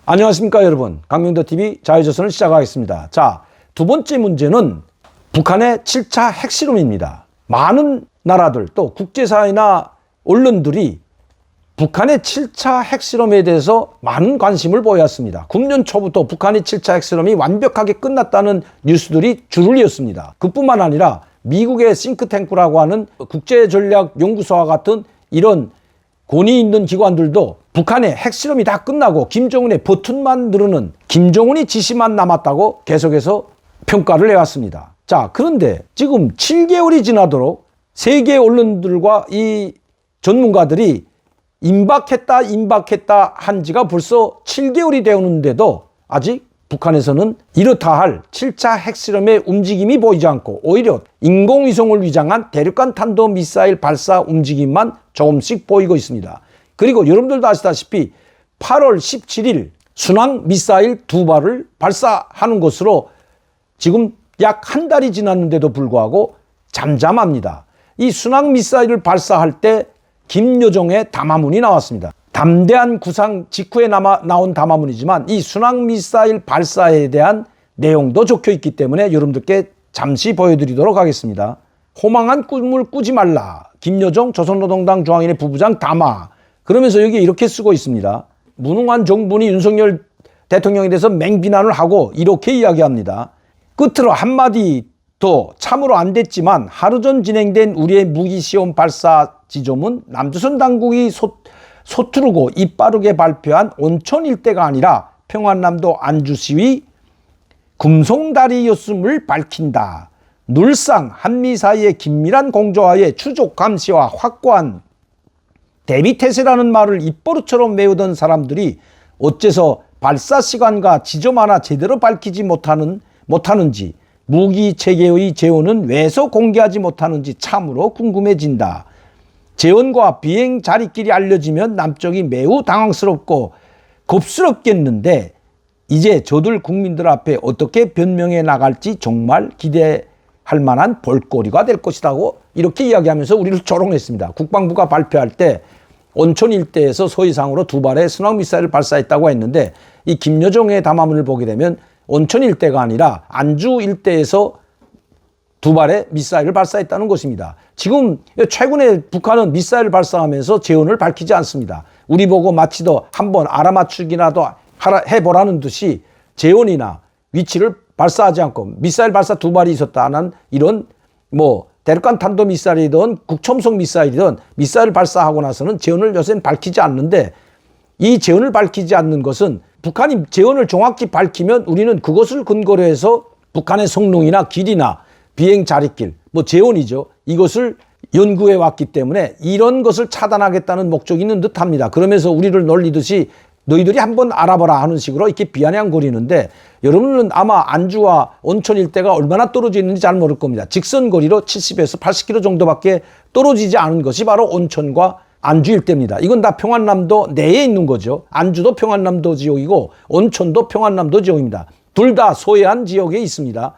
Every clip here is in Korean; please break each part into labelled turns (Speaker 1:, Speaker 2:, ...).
Speaker 1: 안녕하십니까 여러분, 강명도TV 자유조선을 시작하겠습니다. 자, 두 번째 문제는 북한의 7차 핵실험입니다. 많은 나라들 또 국제사회나 언론들이 북한의 7차 핵실험에 대해서 많은 관심을 보였습니다. 금년 초부터 북한의 7차 핵실험이 완벽하게 끝났다는 뉴스들이 줄을 이었습니다. 그뿐만 아니라 미국의 싱크탱크라고 하는 국제전략연구소와 같은 이런 권위 있는 기관들도 북한의 핵실험이 다 끝나고 김정은의 버튼만 누르는 김정은이 지시만 남았다고 계속해서 평가를 해왔습니다. 자, 그런데 지금 7개월이 지나도록 세계 언론들과 이 전문가들이 임박했다 한 지가 벌써 7개월이 되었는데도 아직 북한에서는 이렇다 할 7차 핵실험의 움직임이 보이지 않고 오히려 인공위성을 위장한 대륙간 탄도미사일 발사 움직임만 조금씩 보이고 있습니다. 그리고 여러분들도 아시다시피 8월 17일 순항미사일 2발을 발사하는 것으로 지금 약 한 달이 지났는데도 불구하고 잠잠합니다. 이 순항미사일을 발사할 때 김여정의 담화문이 나왔습니다. 담대한 구상 직후에 나온 담화문이지만 이 순항미사일 발사에 대한 내용도 적혀 있기 때문에 여러분들께 잠시 보여드리도록 하겠습니다. 호망한 꿈을 꾸지 말라. 김여정 조선노동당 중앙위원회 부부장 담화. 그러면서 여기 이렇게 쓰고 있습니다. 무능한 정부니 윤석열 대통령에 대해서 맹비난을 하고 이렇게 이야기합니다. 끝으로 한마디 더 참으로 안 됐지만 하루 전 진행된 우리의 무기시험 발사 지점은 남조선 당국이 서투르고 이빠르게 발표한 온천 일대가 아니라 평안남도 안주시의 금송다리였음을 밝힌다. 늘상 한미 사이의 긴밀한 공조와의 추적 감시와 확고한 대비태세라는 말을 입버릇처럼 외우던 사람들이 어째서 발사 시간과 지점 하나 제대로 밝히지 못하는지 무기 체계의 재원은 왜서 공개하지 못하는지 참으로 궁금해진다. 재원과 비행 자리끼리 알려지면 남쪽이 매우 당황스럽고 겁스럽겠는데 이제 저들 국민들 앞에 어떻게 변명해 나갈지 정말 기대할 만한 볼거리가 될 것이라고 이렇게 이야기하면서 우리를 조롱했습니다. 국방부가 발표할 때 온천 일대에서 서해상으로 2발의 순항미사일을 발사했다고 했는데 이 김여정의 담화문을 보게 되면 온천 일대가 아니라 안주 일대에서 2발의 미사일을 발사했다는 것입니다. 지금 최근에 북한은 미사일을 발사하면서 재원을 밝히지 않습니다. 우리 보고 마치도 한번 알아맞추기라도 해보라는 듯이 재원이나 위치를 발사하지 않고 미사일 발사 2발이 있었다는 이런 대륙간 탄도미사일이든 국첨성 미사일이든 미사일을 발사하고 나서는 재원을 요새는 밝히지 않는데 이 재원을 밝히지 않는 것은 북한이 재원을 정확히 밝히면 우리는 그것을 근거로 해서 북한의 성능이나 길이나 비행 자리길, 재원이죠. 이것을 연구해 왔기 때문에 이런 것을 차단하겠다는 목적이 있는 듯 합니다. 그러면서 우리를 놀리듯이 너희들이 한번 알아봐라 하는 식으로 이렇게 비아냥거리는데 여러분은 아마 안주와 온천 일대가 얼마나 떨어져 있는지 잘 모를 겁니다. 직선거리로 70에서 80km 정도밖에 떨어지지 않은 것이 바로 온천과 안주 일대입니다. 이건 다 평안남도 내에 있는 거죠. 안주도 평안남도 지역이고 온천도 평안남도 지역입니다. 둘 다 소해안 지역에 있습니다.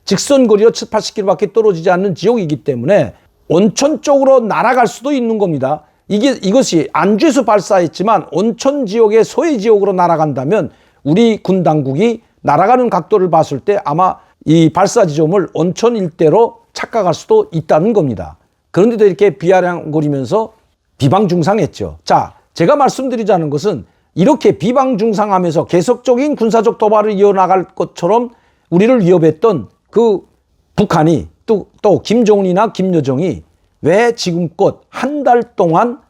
Speaker 1: 직선거리로 7, 80km밖에 떨어지지 않는 지역이기 때문에 온천 쪽으로 날아갈 수도 있는 겁니다. 이것이 안주에서 발사했지만 온천 지역의 소해 지역으로 날아간다면 우리 군 당국이 날아가는 각도를 봤을 때 아마 이 발사 지점을 온천 일대로 착각할 수도 있다는 겁니다. 그런데도 이렇게 비아냥거리면서 비방중상했죠. 자, 제가 말씀드리자는 것은 이렇게 비방중상하면서 계속적인 군사적 도발을 이어나갈 것처럼 우리를 위협했던 그 북한이 또 김정은이나 김여정이 왜 지금껏 한 달 동안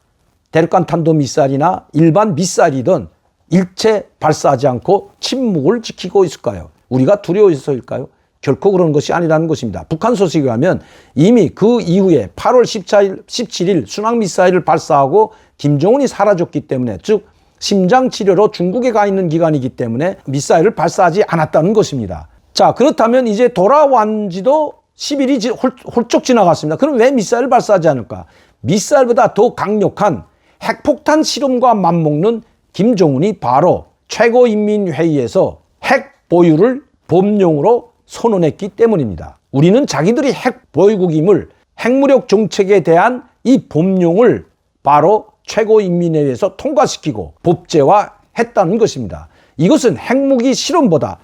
Speaker 1: 대륙간 탄도미사일이나 일반 미사일이든 일체 발사하지 않고 침묵을 지키고 있을까요? 우리가 두려워서일까요? 결코 그런 것이 아니라는 것입니다. 북한 소식에 하면 이미 그 이후에 8월 17일 순항미사일을 발사하고 김정은이 사라졌기 때문에 즉 심장치료로 중국에 가 있는 기간이기 때문에 미사일을 발사하지 않았다는 것입니다. 자, 그렇다면 이제 돌아온 지도 10일이 훌쩍 지나갔습니다. 그럼 왜 미사일을 발사하지 않을까? 미사일보다 더 강력한 핵폭탄 실험과 맞먹는 김정은이 바로 최고인민회의에서 핵 보유를 법령으로 선언했기 때문입니다. 우리는 자기들이 핵 보유국임을 핵무력 정책에 대한 이 법령을 바로 최고인민회의에서 통과시키고 법제화했다는 것입니다. 이것은 핵실험보다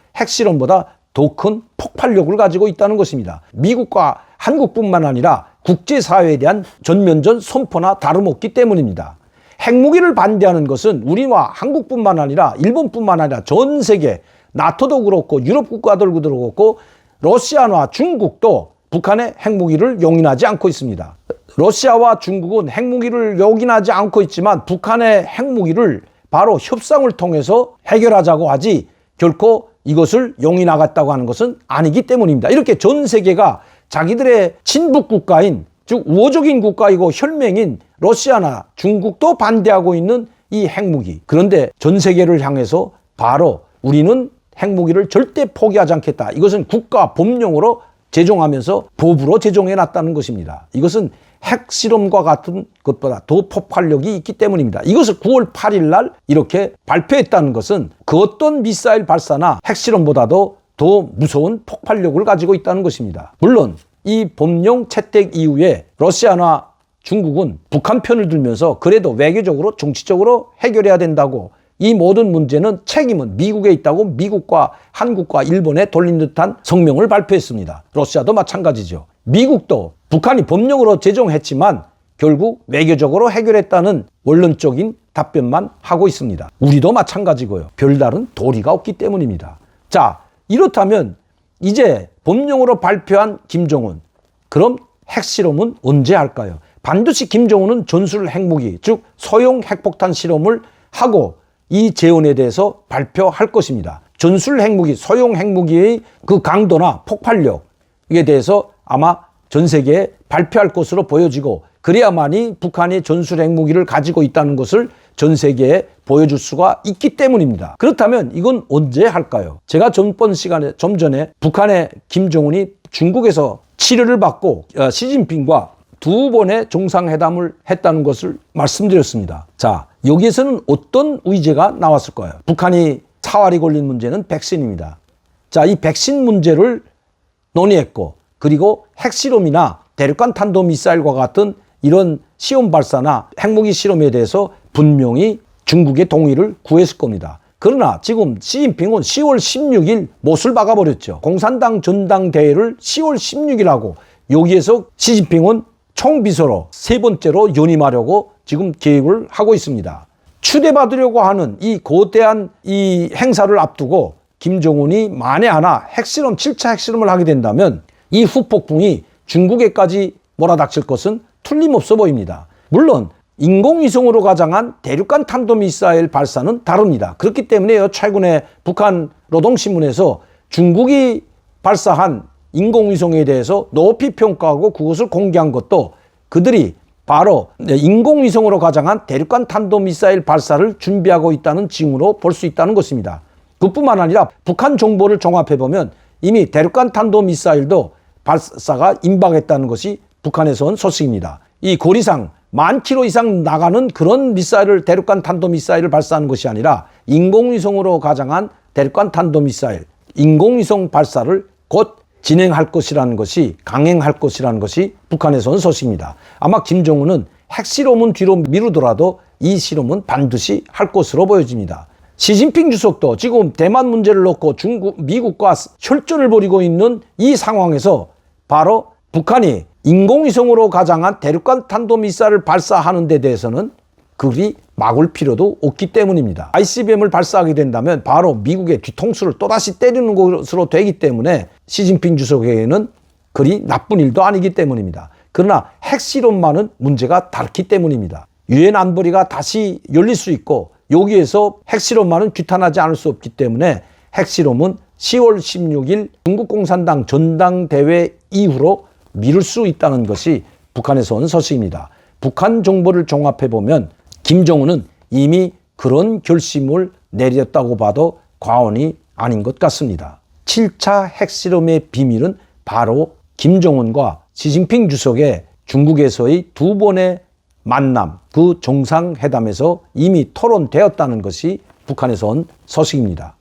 Speaker 1: 더 큰 폭발력을 가지고 있다는 것입니다. 미국과 한국뿐만 아니라 국제사회에 대한 전면전 선포나 다름없기 때문입니다. 핵무기를 반대하는 것은 우리와 한국뿐만 아니라 일본뿐만 아니라 전 세계 나토도 그렇고 유럽 국가들도 그렇고 러시아와 중국도 북한의 핵무기를 용인하지 않고 있습니다. 러시아와 중국은 핵무기를 용인하지 않고 있지만 북한의 핵무기를 바로 협상을 통해서 해결하자고 하지 결코 이것을 용인하겠다고 하는 것은 아니기 때문입니다. 이렇게 전 세계가 자기들의 친북 국가인, 즉 우호적인 국가이고 혈맹인 러시아나 중국도 반대하고 있는 이 핵무기. 그런데 전 세계를 향해서 바로 우리는 핵무기를 절대 포기하지 않겠다. 이것은 국가 법령으로 제정하면서 법으로 제정해 놨다는 것입니다. 이것은 핵실험과 같은 것보다 더 폭발력이 있기 때문입니다. 이것을 9월 8일 날 이렇게 발표했다는 것은 그 어떤 미사일 발사나 핵실험보다도 더 무서운 폭발력을 가지고 있다는 것입니다. 물론 이 법령 채택 이후에 러시아나 중국은 북한 편을 들면서 그래도 외교적으로 정치적으로 해결해야 된다고 이 모든 문제는 책임은 미국에 있다고 미국과 한국과 일본에 돌린 듯한 성명을 발표했습니다. 러시아도 마찬가지죠. 미국도 북한이 법령으로 제정했지만 결국 외교적으로 해결했다는 원론적인 답변만 하고 있습니다. 우리도 마찬가지고요. 별다른 도리가 없기 때문입니다. 자, 이렇다면 이제 법령으로 발표한 김정은, 그럼 핵실험은 언제 할까요? 반드시 김정은은 전술 핵무기, 즉 소형 핵폭탄 실험을 하고 이 재원에 대해서 발표할 것입니다. 전술 핵무기, 소형 핵무기의 그 강도나 폭발력에 대해서 아마 전 세계에 발표할 것으로 보여지고 그래야만이 북한이 전술 핵무기를 가지고 있다는 것을 전 세계에 보여줄 수가 있기 때문입니다. 그렇다면 이건 언제 할까요? 제가 좀 전에 북한의 김정은이 중국에서 치료를 받고 시진핑과 2번의 정상회담을 했다는 것을 말씀드렸습니다. 자, 여기에서는 어떤 의제가 나왔을까요? 북한이 사활이 걸린 문제는 백신입니다. 자, 이 백신 문제를 논의했고 그리고 핵실험이나 대륙간 탄도미사일과 같은 이런 시험 발사나 핵무기 실험에 대해서 분명히 중국의 동의를 구했을 겁니다. 그러나 지금 시진핑은 10월 16일 못을 박아버렸죠. 공산당 전당대회를 10월 16일하고 여기에서 시진핑은 총비서로 세 번째로 연임하려고 지금 계획을 하고 있습니다. 추대받으려고 하는 이 거대한 이 행사를 앞두고 김정은이 만에 하나 핵실험, 7차 핵실험을 하게 된다면 이 후폭풍이 중국에까지 몰아닥칠 것은 틀림없어 보입니다. 물론 인공위성으로 가장한 대륙간 탄도미사일 발사는 다릅니다. 그렇기 때문에 최근에 북한 노동신문에서 중국이 발사한 인공위성에 대해서 높이 평가하고 그것을 공개한 것도 그들이 바로 인공위성으로 가장한 대륙간 탄도미사일 발사를 준비하고 있다는 징후로 볼 수 있다는 것입니다. 그뿐만 아니라 북한 정보를 종합해보면 이미 대륙간 탄도미사일도 발사가 임박했다는 것이 북한에서 온 소식입니다. 이 거리상 10,000km 이상 나가는 그런 미사일을 대륙간 탄도미사일을 발사하는 것이 아니라 인공위성으로 가장한 대륙간 탄도미사일, 인공위성 발사를 곧 진행할 것이라는 것이, 강행할 것이라는 것이 북한에서 온 소식입니다. 아마 김정은은 핵실험은 뒤로 미루더라도 이 실험은 반드시 할 것으로 보여집니다. 시진핑 주석도 지금 대만 문제를 놓고 미국과 혈전을 벌이고 있는 이 상황에서 바로 북한이 인공위성으로 가장한 대륙간 탄도미사일을 발사하는 데 대해서는 그리 막을 필요도 없기 때문입니다. ICBM을 발사하게 된다면 바로 미국의 뒤통수를 또다시 때리는 것으로 되기 때문에 시진핑 주석에게는 그리 나쁜 일도 아니기 때문입니다. 그러나 핵실험만은 문제가 다르기 때문입니다. 유엔 안보리가 다시 열릴 수 있고 여기에서 핵실험만은 규탄하지 않을 수 없기 때문에 핵실험은 10월 16일 중국 공산당 전당대회 이후로 미룰 수 있다는 것이 북한에서 온 소식입니다. 북한 정보를 종합해보면 김정은은 이미 그런 결심을 내렸다고 봐도 과언이 아닌 것 같습니다. 7차 핵실험의 비밀은 바로 김정은과 시진핑 주석의 중국에서의 2번의 만남, 그 정상회담에서 이미 토론되었다는 것이 북한에서 온 소식입니다.